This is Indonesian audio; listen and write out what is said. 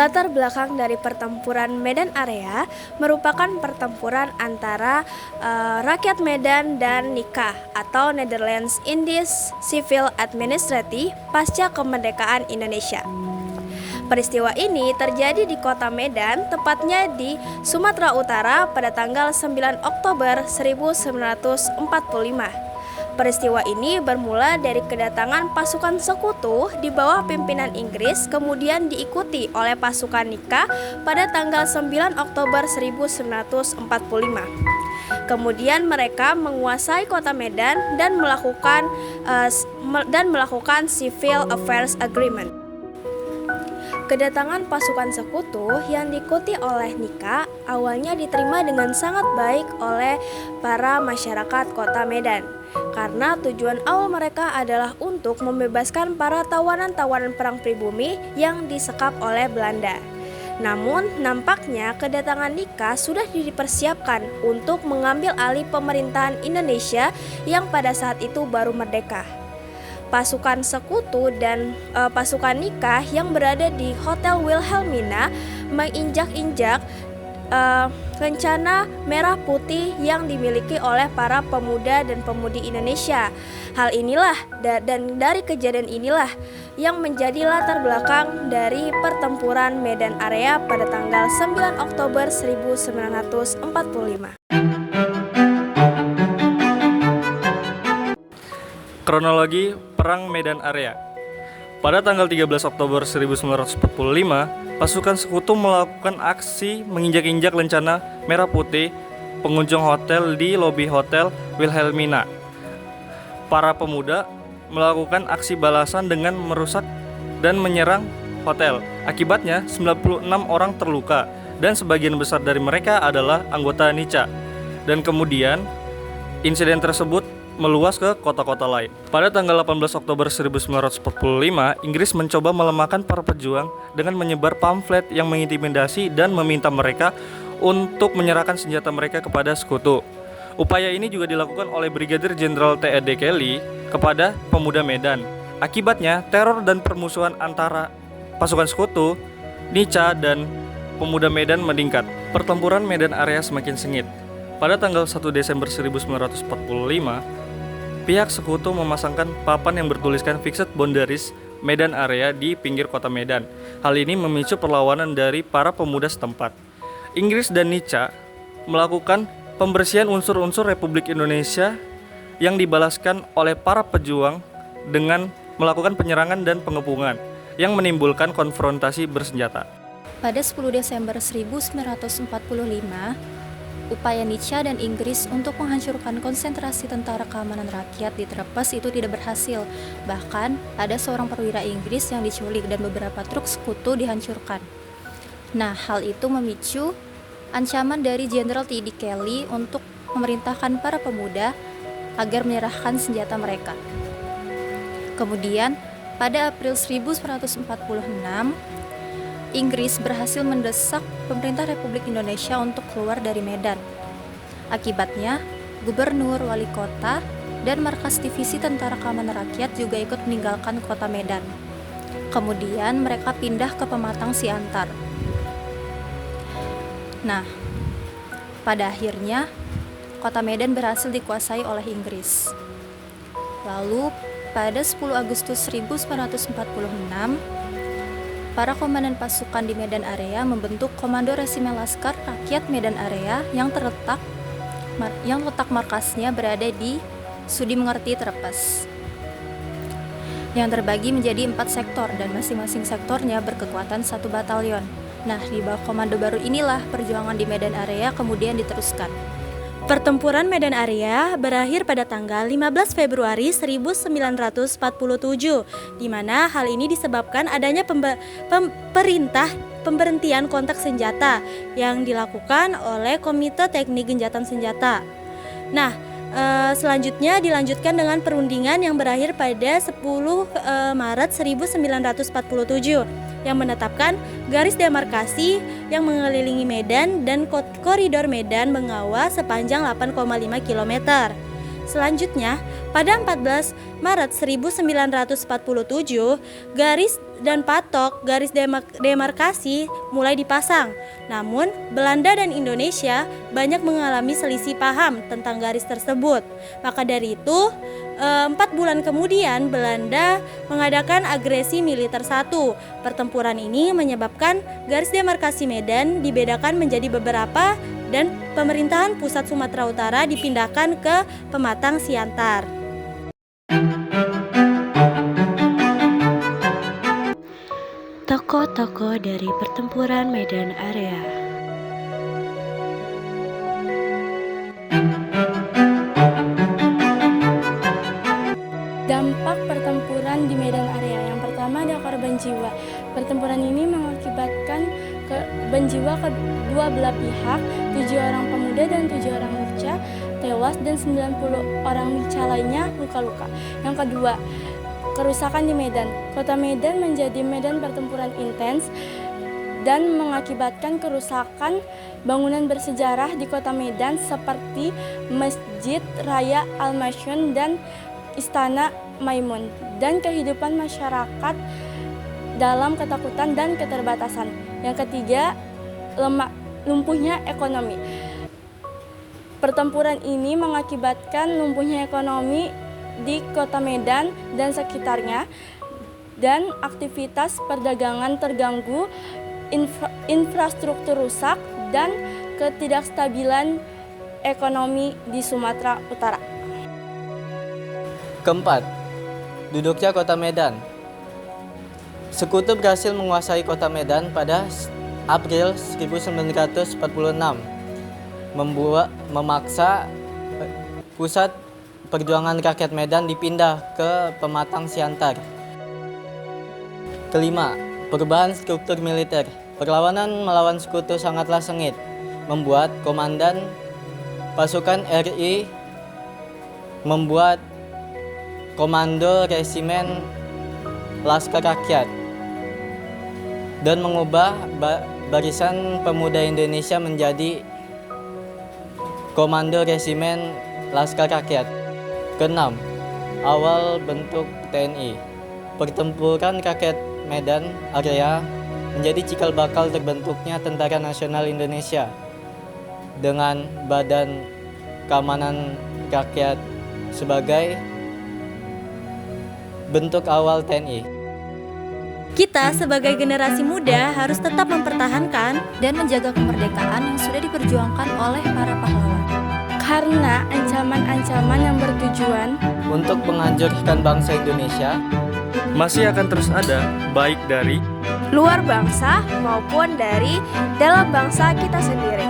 Latar belakang dari pertempuran Medan Area merupakan pertempuran antara rakyat Medan dan Nika atau Netherlands Indies Civil Administratie pasca kemerdekaan Indonesia. Peristiwa ini terjadi di kota Medan, tepatnya di Sumatera Utara pada tanggal 9 Oktober 1945. Peristiwa ini bermula dari kedatangan pasukan sekutu di bawah pimpinan Inggris, kemudian diikuti oleh pasukan Nika pada tanggal 9 Oktober 1945. Kemudian mereka menguasai kota Medan dan melakukan Civil Affairs Agreement. Kedatangan pasukan sekutu yang diikuti oleh Nika awalnya diterima dengan sangat baik oleh para masyarakat kota Medan, karena tujuan awal mereka adalah untuk membebaskan para tawanan-tawanan perang pribumi yang disekap oleh Belanda. Namun, nampaknya kedatangan Nika sudah dipersiapkan untuk mengambil alih pemerintahan Indonesia yang pada saat itu baru merdeka. Pasukan sekutu dan pasukan Nika yang berada di Hotel Wilhelmina menginjak-injak rencana merah putih yang dimiliki oleh para pemuda dan pemudi Indonesia. Hal inilah dan dari kejadian inilah yang menjadi latar belakang dari pertempuran Medan Area pada tanggal 9 Oktober 1945. Kronologi Perang Medan Area. Pada tanggal 13 Oktober 1945, pasukan sekutu melakukan aksi menginjak-injak lencana merah putih pengunjung hotel di lobi Hotel Wilhelmina. Para pemuda melakukan aksi balasan dengan merusak dan menyerang hotel. Akibatnya 96 orang terluka dan sebagian besar dari mereka adalah anggota Nica. Dan kemudian insiden tersebut meluas ke kota-kota lain. Pada tanggal 18 Oktober 1945, Inggris mencoba melemahkan para pejuang dengan menyebar pamflet yang mengintimidasi dan meminta mereka untuk menyerahkan senjata mereka kepada sekutu. Upaya ini juga dilakukan oleh Brigadir Jenderal T.E.D. Kelly kepada pemuda Medan. Akibatnya, teror dan permusuhan antara pasukan sekutu, Nica, dan pemuda Medan meningkat. Pertempuran Medan Area semakin sengit. Pada tanggal 1 Desember 1945, pihak sekutu memasangkan papan yang bertuliskan Fixed Boundaries Medan Area di pinggir kota Medan. Hal ini memicu perlawanan dari para pemuda setempat. Inggris dan Nica melakukan pembersihan unsur-unsur Republik Indonesia yang dibalaskan oleh para pejuang dengan melakukan penyerangan dan pengepungan yang menimbulkan konfrontasi bersenjata. Pada 10 Desember 1945, upaya Nica dan Inggris untuk menghancurkan konsentrasi tentara keamanan rakyat di Trepes itu tidak berhasil. Bahkan, ada seorang perwira Inggris yang diculik dan beberapa truk sekutu dihancurkan. Nah, hal itu memicu ancaman dari Jenderal T.E.D. Kelly untuk memerintahkan para pemuda agar menyerahkan senjata mereka. Kemudian, pada April 1946, Inggris berhasil mendesak pemerintah Republik Indonesia untuk keluar dari Medan. Akibatnya, gubernur, wali kota, dan markas divisi Tentara Keamanan Rakyat juga ikut meninggalkan kota Medan. Kemudian mereka pindah ke Pematang Siantar. Nah, pada akhirnya, kota Medan berhasil dikuasai oleh Inggris. Lalu, pada 10 Agustus 1946, para komandan pasukan di Medan Area membentuk Komando Resimen Laskar Rakyat Medan Area yang letak markasnya berada di Sudi Mengerti, Trepes, yang terbagi menjadi 4 sektor dan masing-masing sektornya berkekuatan 1 batalion. Nah, di bawah komando baru inilah perjuangan di Medan Area kemudian diteruskan. Pertempuran Medan Area berakhir pada tanggal 15 Februari 1947, di mana hal ini disebabkan adanya perintah pemberhentian kontak senjata yang dilakukan oleh Komite Teknik Gencatan Senjata. Nah, selanjutnya dilanjutkan dengan perundingan yang berakhir pada 10 Maret 1947 yang menetapkan garis demarkasi yang mengelilingi Medan dan koridor Medan Bengawa sepanjang 8,5 km. Selanjutnya, pada 14 Maret 1947, garis dan patok garis demarkasi mulai dipasang. Namun, Belanda dan Indonesia banyak mengalami selisih paham tentang garis tersebut. Maka dari itu, 4 bulan kemudian Belanda mengadakan agresi militer 1. Pertempuran ini menyebabkan garis demarkasi Medan dibedakan menjadi beberapa dan pemerintahan pusat Sumatera Utara dipindahkan ke Pematang Siantar. Tokoh-tokoh dari pertempuran Medan Area. Dampak pertempuran di Medan Area. Yang pertama ada korban jiwa. Pertempuran ini mengakibatkan korban jiwa kedua belah pihak, 7 orang pemuda dan 7 orang bocah tewas dan 90 orang bocah lainnya luka-luka. Yang kedua, kerusakan di Medan. Kota Medan menjadi medan pertempuran intens dan mengakibatkan kerusakan bangunan bersejarah di kota Medan seperti Masjid Raya Al-Masyun dan Istana Maimun, dan kehidupan masyarakat dalam ketakutan dan keterbatasan. Yang ketiga, lumpuhnya ekonomi. Pertempuran ini mengakibatkan lumpuhnya ekonomi di kota Medan dan sekitarnya, dan aktivitas perdagangan terganggu, infrastruktur rusak, dan ketidakstabilan ekonomi di Sumatera Utara. Keempat, duduknya kota Medan. Sekutu berhasil menguasai kota Medan pada April 1946, memaksa pusat perjuangan rakyat Medan dipindah ke Pematang Siantar. Kelima, perubahan struktur militer. Perlawanan melawan sekutu sangatlah sengit, membuat komandan pasukan RI membuat Komando Resimen Laskar Rakyat dan mengubah Barisan Pemuda Indonesia menjadi Komando Resimen Laskar Rakyat. Keenam, awal bentuk TNI. Pertempuran rakyat Medan Area menjadi cikal bakal terbentuknya Tentara Nasional Indonesia dengan Badan Keamanan Rakyat sebagai bentuk awal TNI. Kita sebagai generasi muda harus tetap mempertahankan dan menjaga kemerdekaan yang sudah diperjuangkan oleh para pahlawan. Karena ancaman-ancaman yang bertujuan Untuk menghancurkan bangsa Indonesia masih akan terus ada, baik dari luar bangsa maupun dari dalam bangsa kita sendiri.